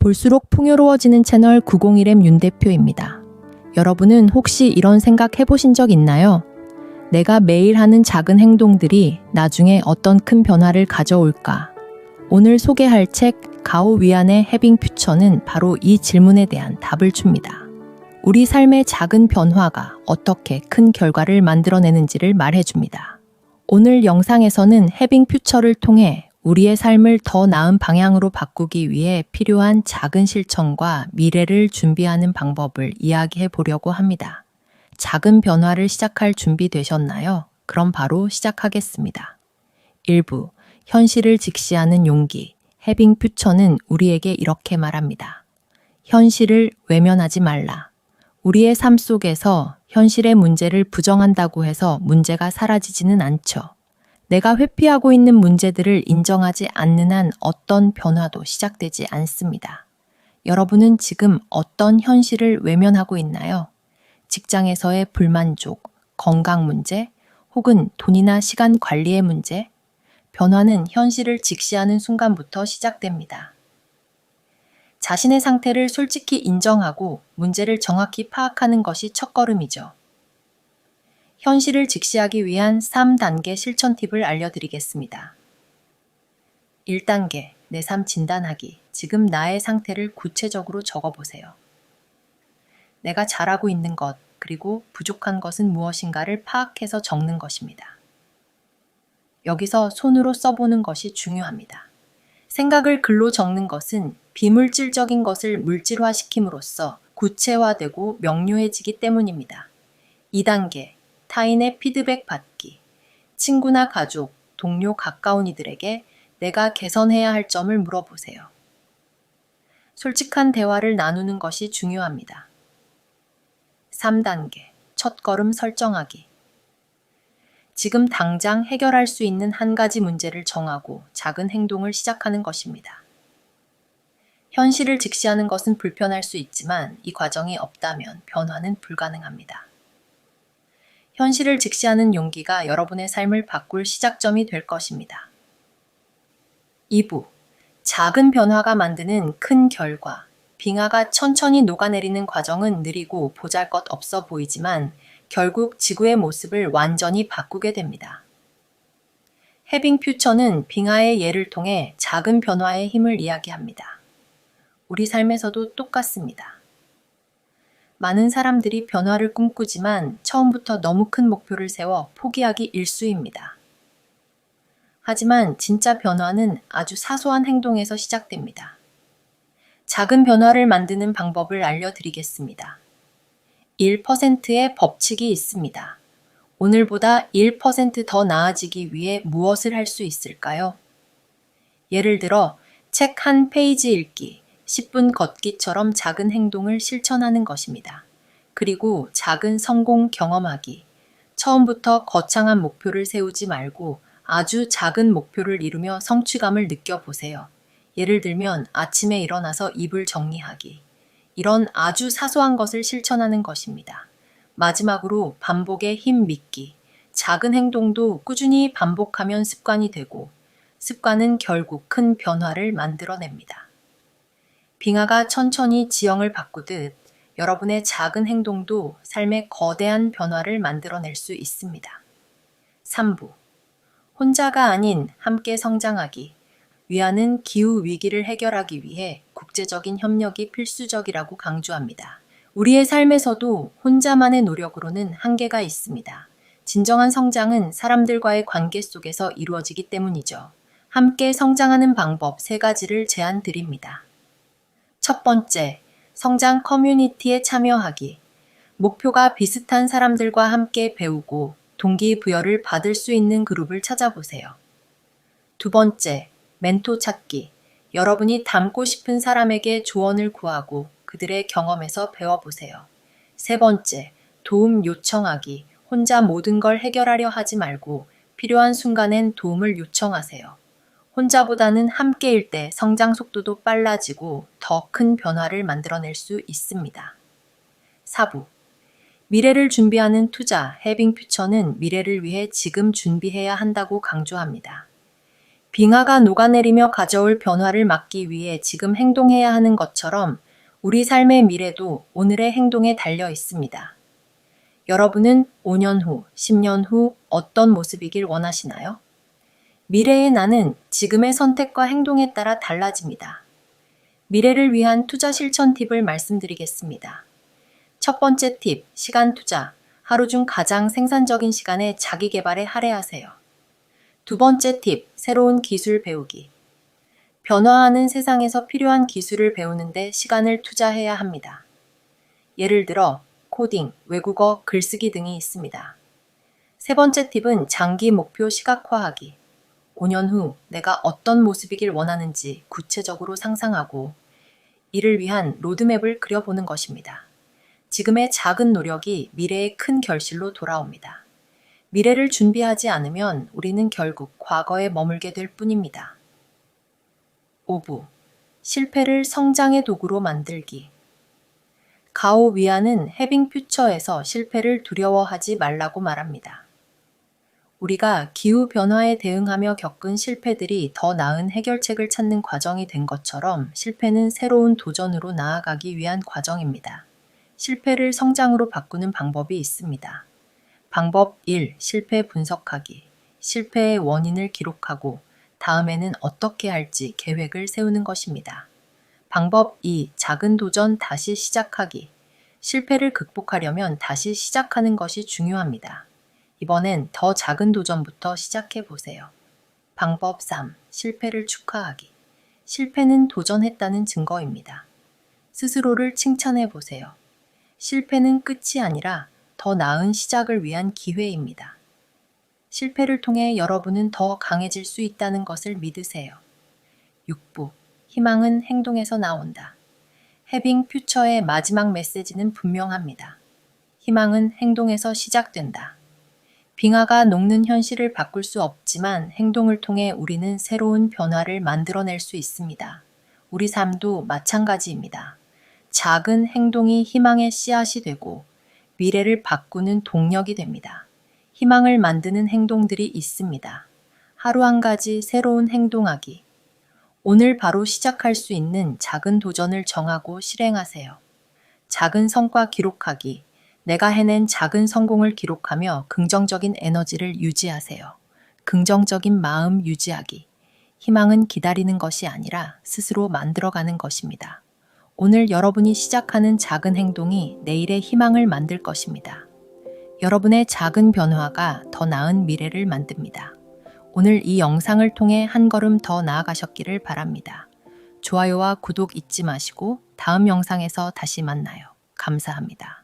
볼수록 풍요로워지는 채널 901M 윤 대표입니다. 여러분은 혹시 이런 생각 해보신 적 있나요? 내가 매일 하는 작은 행동들이 나중에 어떤 큰 변화를 가져올까? 오늘 소개할 책 가오 위안의 해빙 퓨처는 바로 이 질문에 대한 답을 줍니다. 우리 삶의 작은 변화가 어떻게 큰 결과를 만들어내는지를 말해줍니다. 오늘 영상에서는 해빙 퓨처를 통해 우리의 삶을 더 나은 방향으로 바꾸기 위해 필요한 작은 실천과 미래를 준비하는 방법을 이야기해 보려고 합니다. 작은 변화를 시작할 준비 되셨나요? 그럼 바로 시작하겠습니다. 1부, 현실을 직시하는 용기. 해빙 퓨처는 우리에게 이렇게 말합니다. 현실을 외면하지 말라. 우리의 삶 속에서 현실의 문제를 부정한다고 해서 문제가 사라지지는 않죠. 내가 회피하고 있는 문제들을 인정하지 않는 한 어떤 변화도 시작되지 않습니다. 여러분은 지금 어떤 현실을 외면하고 있나요? 직장에서의 불만족, 건강 문제, 혹은 돈이나 시간 관리의 문제? 변화는 현실을 직시하는 순간부터 시작됩니다. 자신의 상태를 솔직히 인정하고 문제를 정확히 파악하는 것이 첫걸음이죠. 현실을 직시하기 위한 3단계 실천 팁을 알려드리겠습니다. 1단계, 내 삶 진단하기. 지금 나의 상태를 구체적으로 적어보세요. 내가 잘하고 있는 것, 그리고 부족한 것은 무엇인가를 파악해서 적는 것입니다. 여기서 손으로 써보는 것이 중요합니다. 생각을 글로 적는 것은 비물질적인 것을 물질화시킴으로써 구체화되고 명료해지기 때문입니다. 2단계, 타인의 피드백 받기. 친구나 가족, 동료 가까운 이들에게 내가 개선해야 할 점을 물어보세요. 솔직한 대화를 나누는 것이 중요합니다. 3단계, 첫걸음 설정하기. 지금 당장 해결할 수 있는 한 가지 문제를 정하고 작은 행동을 시작하는 것입니다. 현실을 직시하는 것은 불편할 수 있지만 이 과정이 없다면 변화는 불가능합니다. 현실을 직시하는 용기가 여러분의 삶을 바꿀 시작점이 될 것입니다. 2부, 작은 변화가 만드는 큰 결과. 빙하가 천천히 녹아내리는 과정은 느리고 보잘것없어 보이지만 결국 지구의 모습을 완전히 바꾸게 됩니다. 해빙 퓨처는 빙하의 예를 통해 작은 변화의 힘을 이야기합니다. 우리 삶에서도 똑같습니다. 많은 사람들이 변화를 꿈꾸지만 처음부터 너무 큰 목표를 세워 포기하기 일쑤입니다. 하지만 진짜 변화는 아주 사소한 행동에서 시작됩니다. 작은 변화를 만드는 방법을 알려드리겠습니다. 1%의 법칙이 있습니다. 오늘보다 1% 더 나아지기 위해 무엇을 할 수 있을까요? 예를 들어 책 한 페이지 읽기, 10분 걷기처럼 작은 행동을 실천하는 것입니다. 그리고 작은 성공 경험하기. 처음부터 거창한 목표를 세우지 말고 아주 작은 목표를 이루며 성취감을 느껴보세요. 예를 들면 아침에 일어나서 이불 정리하기. 이런 아주 사소한 것을 실천하는 것입니다. 마지막으로 반복의 힘 믿기. 작은 행동도 꾸준히 반복하면 습관이 되고 습관은 결국 큰 변화를 만들어냅니다. 빙하가 천천히 지형을 바꾸듯 여러분의 작은 행동도 삶의 거대한 변화를 만들어낼 수 있습니다. 3부, 혼자가 아닌 함께 성장하기. 위안은 기후 위기를 해결하기 위해 국제적인 협력이 필수적이라고 강조합니다. 우리의 삶에서도 혼자만의 노력으로는 한계가 있습니다. 진정한 성장은 사람들과의 관계 속에서 이루어지기 때문이죠. 함께 성장하는 방법 3가지를 제안 드립니다. 첫 번째, 성장 커뮤니티에 참여하기. 목표가 비슷한 사람들과 함께 배우고 동기부여를 받을 수 있는 그룹을 찾아보세요. 두 번째, 멘토 찾기. 여러분이 닮고 싶은 사람에게 조언을 구하고 그들의 경험에서 배워보세요. 세 번째, 도움 요청하기. 혼자 모든 걸 해결하려 하지 말고 필요한 순간엔 도움을 요청하세요. 혼자보다는 함께일 때 성장 속도도 빨라지고 더 큰 변화를 만들어낼 수 있습니다. 4부, 미래를 준비하는 투자. 해빙 퓨처는 미래를 위해 지금 준비해야 한다고 강조합니다. 빙하가 녹아내리며 가져올 변화를 막기 위해 지금 행동해야 하는 것처럼 우리 삶의 미래도 오늘의 행동에 달려 있습니다. 여러분은 5년 후, 10년 후 어떤 모습이길 원하시나요? 미래의 나는 지금의 선택과 행동에 따라 달라집니다. 미래를 위한 투자 실천 팁을 말씀드리겠습니다. 첫 번째 팁, 시간 투자. 하루 중 가장 생산적인 시간에 자기 개발에 할애하세요. 두 번째 팁, 새로운 기술 배우기. 변화하는 세상에서 필요한 기술을 배우는데 시간을 투자해야 합니다. 예를 들어 코딩, 외국어, 글쓰기 등이 있습니다. 세 번째 팁은 장기 목표 시각화하기. 5년 후 내가 어떤 모습이길 원하는지 구체적으로 상상하고 이를 위한 로드맵을 그려보는 것입니다. 지금의 작은 노력이 미래의 큰 결실로 돌아옵니다. 미래를 준비하지 않으면 우리는 결국 과거에 머물게 될 뿐입니다. 5부. 실패를 성장의 도구로 만들기. 가오 위안은 해빙 퓨처에서 실패를 두려워하지 말라고 말합니다. 우리가 기후변화에 대응하며 겪은 실패들이 더 나은 해결책을 찾는 과정이 된 것처럼 실패는 새로운 도전으로 나아가기 위한 과정입니다. 실패를 성장으로 바꾸는 방법이 있습니다. 방법 1. 실패 분석하기. 실패의 원인을 기록하고 다음에는 어떻게 할지 계획을 세우는 것입니다. 방법 2. 작은 도전 다시 시작하기. 실패를 극복하려면 다시 시작하는 것이 중요합니다. 이번엔 더 작은 도전부터 시작해 보세요. 방법 3. 실패를 축하하기. 실패는 도전했다는 증거입니다. 스스로를 칭찬해 보세요. 실패는 끝이 아니라 더 나은 시작을 위한 기회입니다. 실패를 통해 여러분은 더 강해질 수 있다는 것을 믿으세요. 6부. 희망은 행동에서 나온다. 해빙 퓨처의 마지막 메시지는 분명합니다. 희망은 행동에서 시작된다. 빙하가 녹는 현실을 바꿀 수 없지만 행동을 통해 우리는 새로운 변화를 만들어낼 수 있습니다. 우리 삶도 마찬가지입니다. 작은 행동이 희망의 씨앗이 되고 미래를 바꾸는 동력이 됩니다. 희망을 만드는 행동들이 있습니다. 하루 한 가지 새로운 행동하기. 오늘 바로 시작할 수 있는 작은 도전을 정하고 실행하세요. 작은 성과 기록하기. 내가 해낸 작은 성공을 기록하며 긍정적인 에너지를 유지하세요. 긍정적인 마음 유지하기. 희망은 기다리는 것이 아니라 스스로 만들어가는 것입니다. 오늘 여러분이 시작하는 작은 행동이 내일의 희망을 만들 것입니다. 여러분의 작은 변화가 더 나은 미래를 만듭니다. 오늘 이 영상을 통해 한 걸음 더 나아가셨기를 바랍니다. 좋아요와 구독 잊지 마시고 다음 영상에서 다시 만나요. 감사합니다.